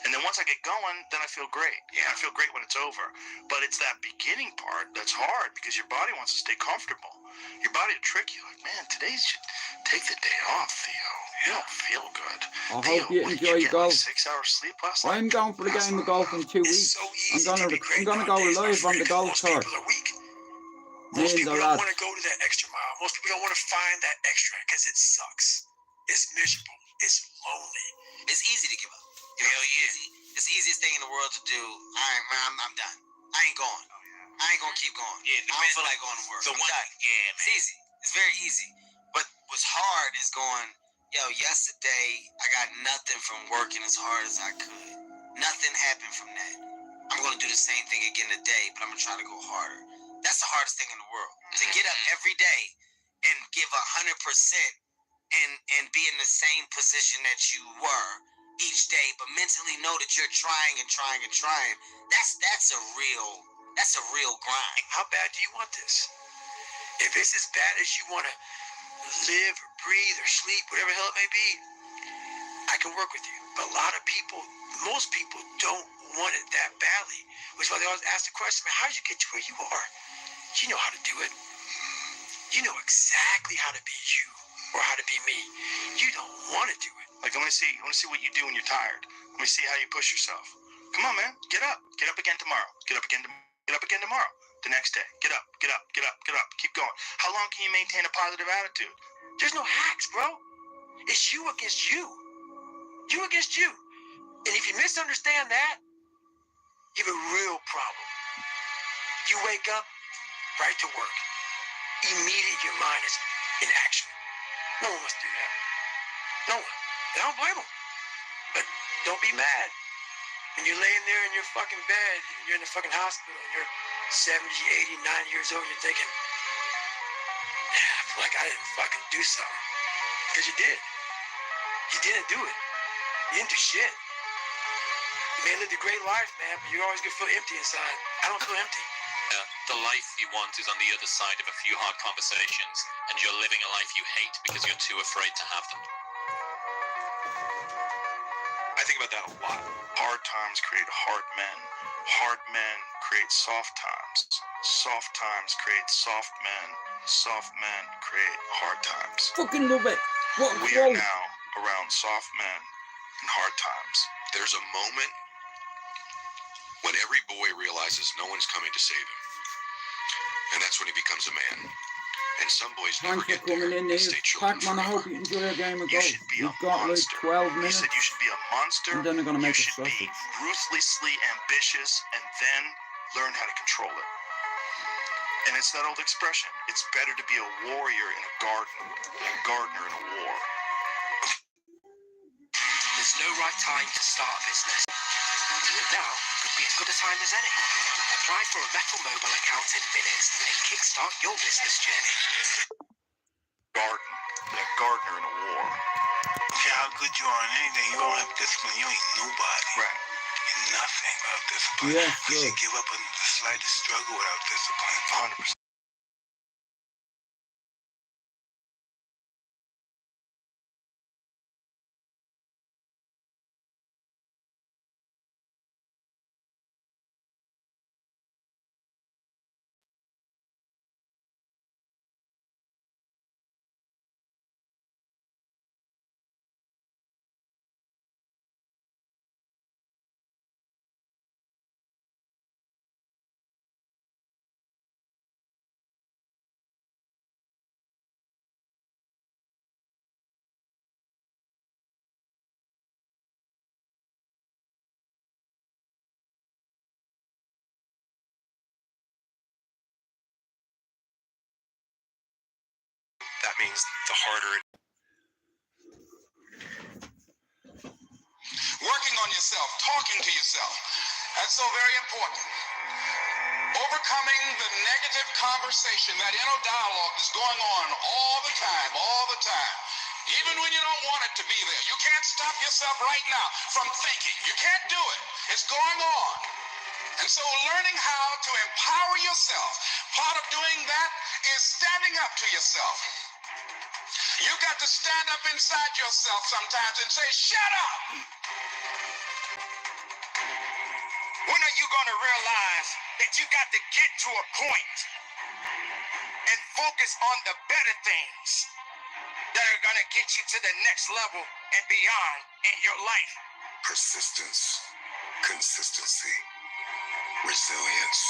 And then once I get going, then I feel great. Yeah, I feel great when it's over. But it's that beginning part that's hard because your body wants to stay comfortable. Your body will trick you. Like, man, today you should take the day off, Theo. You don't feel good. I Theo, hope you what, enjoy get golf. Like 6 hours sleep last night? I'm going for the game of golf in 2 weeks. So I'm gonna go live on the golf course. Most people the don't lads. want to go to that extra mile. Most people don't want to find that extra because it sucks. It's miserable. It's lonely. It's easy to give up. Hell yeah. It's the easiest thing in the world to do. All right, man, I'm done. I ain't going. I ain't gonna keep going. Yeah, I don't feel like going to work. The I'm one, done. yeah, man. It's easy. It's very easy. But what's hard is going, yo, yesterday I got nothing from working as hard as I could. Nothing happened from that. I'm gonna do the same thing again today, but I'm gonna try to go harder. That's the hardest thing in the world. To get up every day and give 100% and be in the same position that you were each day, but mentally know that you're trying and trying and trying. That's a real grind. How bad do you want this? If it's as bad as you want to live or breathe or sleep, whatever the hell it may be, I can work with you. But a lot of people, most people don't want it that badly. Which is why they always ask the question, man, how did you get to where you are? You know how to do it. You know exactly how to be you or how to be me. You don't want to do it. Like, I want to see what you do when you're tired. Let me see how you push yourself. Come on, man. Get up. Get up again tomorrow. Get up again tomorrow. The next day. Get up. Get up. Get up. Get up. Keep going. How long can you maintain a positive attitude? There's no hacks, bro. It's you against you. You against you. And if you misunderstand that, you have a real problem. You wake up, right to work. Immediately your mind is in action. No one must do that. No one. And I don't blame them. But don't be mad. When you're laying there in your fucking bed, and you're in the fucking hospital, and you're 70, 80, 90 years old, you're thinking, yeah, I feel like I didn't fucking do something. Because you did. You didn't do it. You didn't do shit. You may have lived a great life, man, but you're always gonna feel empty inside. I don't feel empty. The life you want is on the other side of a few hard conversations, and you're living a life you hate because you're too afraid to have them. I think about that a lot. Hard times create hard men. Hard men create soft times. Soft times create soft men. Soft men create hard times. Fucking love it. What We are now around soft men in hard times. There's a moment when every boy realizes no one's coming to save him. And that's when he becomes a man. And some boys never Thanks for get there. coming in They there. stay children Pac-Man, I hope forever. you enjoy a game of You golf. should be We've a got like monster. 12 You minutes. said you should be a monster. And then they're gonna make a You should be sausage. ruthlessly ambitious and then learn how to control it. And it's that old expression. It's better to be a warrior in a garden than a gardener in a war. There's no right time to start a business. Now could be as good a time as any. Apply for a Metal Mobile account in minutes and kickstart your business journey. Garden than a gardener in a war. Okay, how good you are in anything, you don't have discipline, you ain't nobody. Right. You're nothing without discipline. Yes, Because you sir. give up on the slightest struggle without discipline. 100%. means the harder it Working on yourself, talking to yourself. That's so very important. Overcoming the negative conversation, that inner dialogue is going on all the time, even when you don't want it to be there. You can't stop yourself right now from thinking. You can't do it. It's going on. And so learning how to empower yourself, part of doing that is standing up to yourself. You got to stand up inside yourself sometimes and say, shut up! When are you going to realize that you got to get to a point and focus on the better things that are going to get you to the next level and beyond in your life? Persistence, consistency, resilience,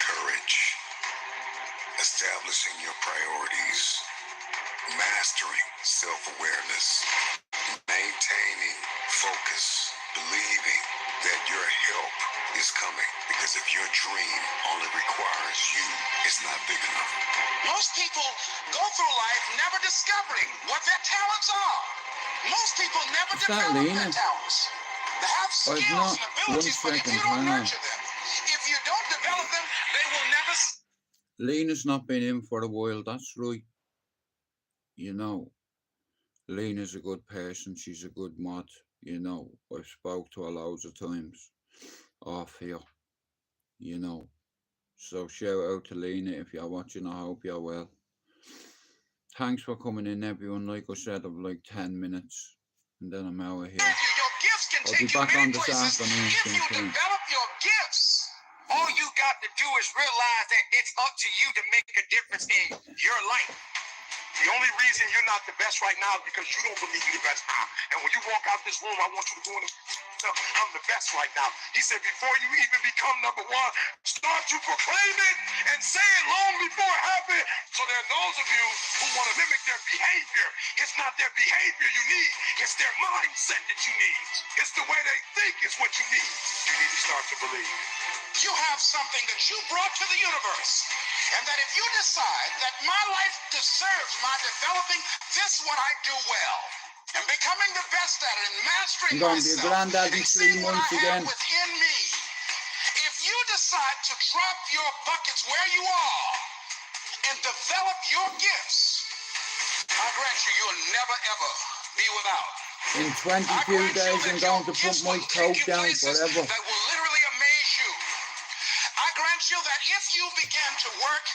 courage, establishing your priorities, mastering self-awareness, maintaining focus, believing that your help is coming, because if your dream only requires you, it's not big enough. Most people go through life never discovering what their talents are. Most people never develop their talents. They have skills and abilities, but if you don't nurture them, if you don't develop them, they will never... Lena's not been in for a while, that's right. You know, Lena's a good person, she's a good mod. You know, I've spoke to her loads of times off here, you know. So shout out to Lena if you're watching, I hope you're well. Thanks for coming in, everyone. Like I said, I've like 10 minutes and then I'm out of here. Your gifts can I'll take be back you on many this places. afternoon. If you develop your gifts, all you got to do is realize that it's up to you to make a difference in your life. The only reason you're not the best right now is because you don't believe you're the best now. And when you walk out this room, I want you to go in I'm the best right now. He said, before you even become number one, start to proclaim it and say it long before it happens. So there are those of you who want to mimic their behavior. It's not their behavior you need. It's their mindset that you need. It's the way they think is what you need. You need to start to believe. You have something that you brought to the universe. And that if you decide that my life deserves my developing this what I do well, and becoming the best at it and mastering myself, and seeing what I have within me, if you decide to drop your buckets where you are and develop your gifts, I grant you, you'll never ever be without. In 22 days, I'm going to put my coat down forever. That will literally amaze you. I grant you that if you begin to work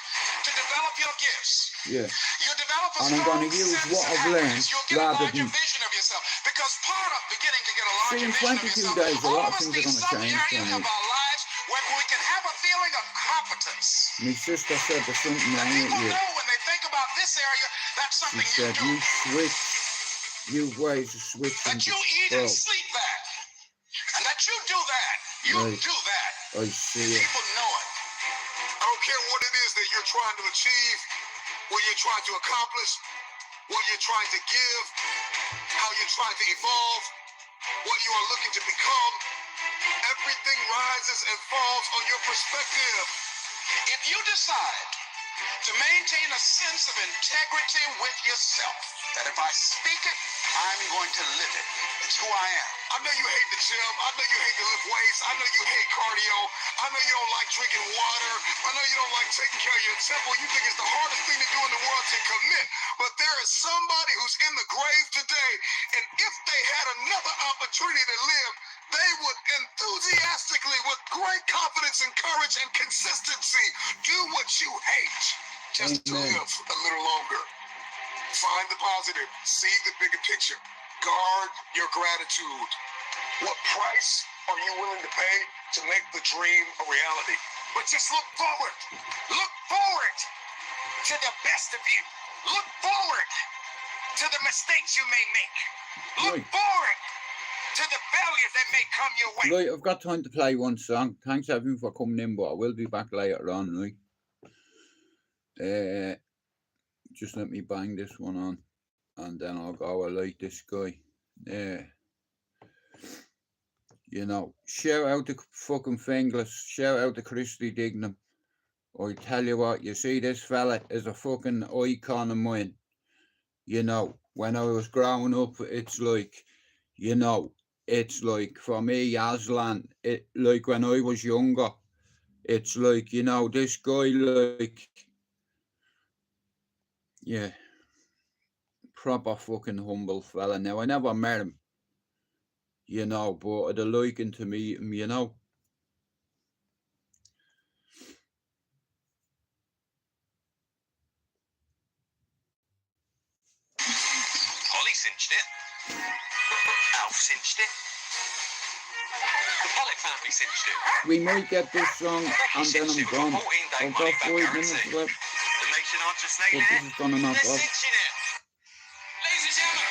to develop your gifts, you develop a strong sense of happiness. You'll get a larger vision of yourself. Because part of beginning to get a larger vision of yourself, all of us need some area of our lives where we can have a feeling of competence. My sister said there's something wrong with you. People know when they think about this area, that's something she said, you do. You switch. You ways to switch. That you eat and sleep that. And that you do that. You do that. I see it. People know it. I don't care what it is that you're trying to achieve, what you're trying to accomplish, what you're trying to give, how you're trying to evolve, what you are looking to become. Everything rises and falls on your perspective. If you decide to maintain a sense of integrity with yourself, that if I speak it, I'm going to live it. It's who I am. I know you hate the gym. I know you hate to lift weights. I know you hate cardio. I know you don't like drinking water. I know you don't like taking care of your temple. You think it's the hardest thing to do in the world to commit. But there is somebody who's in the grave today, and if they had another opportunity to live, they would enthusiastically, with great confidence and courage and consistency, do what you hate just to live a little longer. Find the positive. See the bigger picture. Guard your gratitude. What price are you willing to pay to make the dream a reality? But just look forward. Look forward to the best of you. Look forward to the mistakes you may make. Look forward to the failures that may come your way. Right, I've got time to play one song. Thanks everyone for coming in, but I will be back later on, right? Just let me bang this one on, and then I'll go. I like this guy. You know, shout out to fucking Fingless. Shout out to Christy Dignam. I tell you what, you see, this fella is a fucking icon of mine. You know, when I was growing up, it's like, you know, it's like for me, Aslan, it like when I was younger, it's like, you know, this guy, like, yeah, proper fucking humble fella. Now, I never met him, you know, but I'd have liking to meet him, you know. Holly cinched it. Alf cinched it. The Pollock family cinched it. We might get this song and then I'm gone. I've got 5 minutes left. The nation aren't just But saying this is gonna knock they're off. cinching it. Ladies and gentlemen,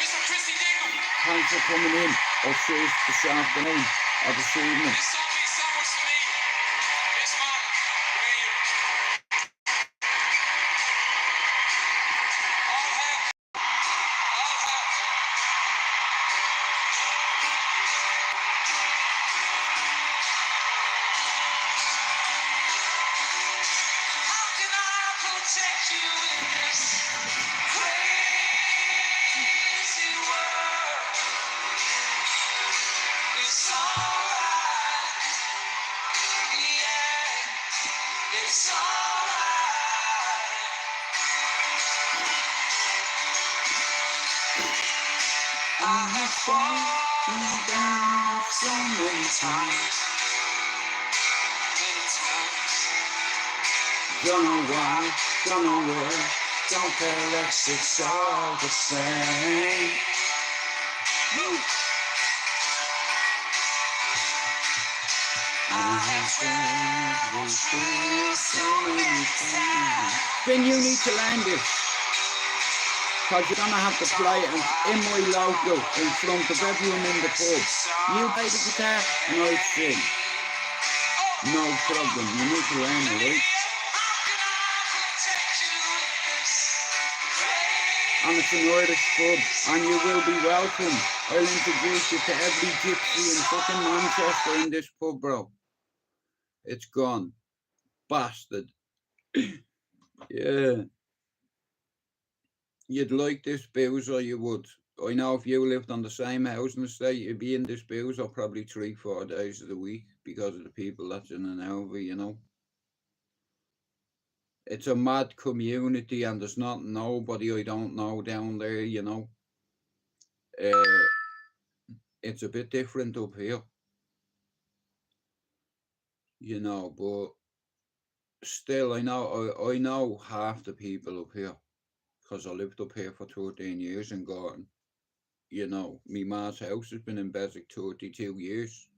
Mr. Chrissy Dingle. Thanks for coming in. I'll see you this afternoon or this evening. This song means so much to me. This man, where you? All hail. All hail. How can I protect you in this crazy world? It's alright, yeah, it's alright. I have fallen down so many times, Don't know why, don't know where, don't care less, it's all the same. I have traveled through so many times. Then you need to learn this, because you're going to have to play it in my local, in front of everyone in the pub. You play the guitar and I sing. No problem, you need to learn it, right? And it's an Irish pub, and you will be welcome. I'll introduce you to every gypsy in fucking Manchester in this pub, bro. It's gone. Bastard. Yeah. You'd like this boozer, you would. I know if you lived on the same housing estate, you'd be in this boozer probably 3-4 days of the week because of the people that's in and out of it, you know. It's a mad community and there's not nobody I don't know down there, you know. It's a bit different up here, you know, but still I know half the people up here because I lived up here for 13 years in Gorton. You know, me ma's house has been in Beswick 32 years.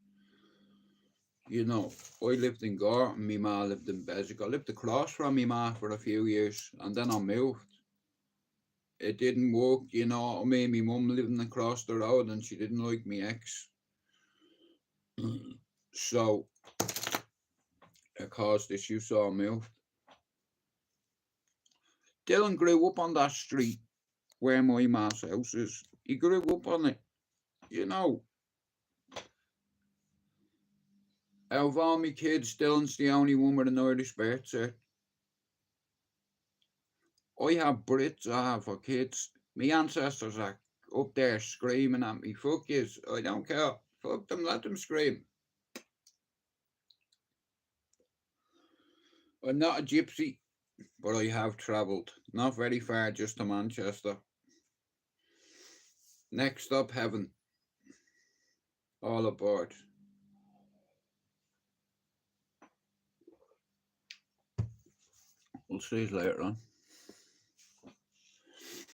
You know, I lived in Gorton, me ma lived in Beswick. I lived across from me ma for a few years and then I moved. It didn't work, you know what I mean? My mum living across the road and she didn't like me ex. So, it caused issues, so I moved. Dylan grew up on that street where my ma's house is. He grew up on it, you know. Out of all my kids, Dylan's the only one with an Irish birth cert. I have Brits, I have for kids. My ancestors are up there screaming at me, fuck yous, I don't care. Fuck them, let them scream. I'm not a gypsy, but I have travelled. Not very far, just to Manchester. Next stop, heaven. All aboard. We'll see you later on.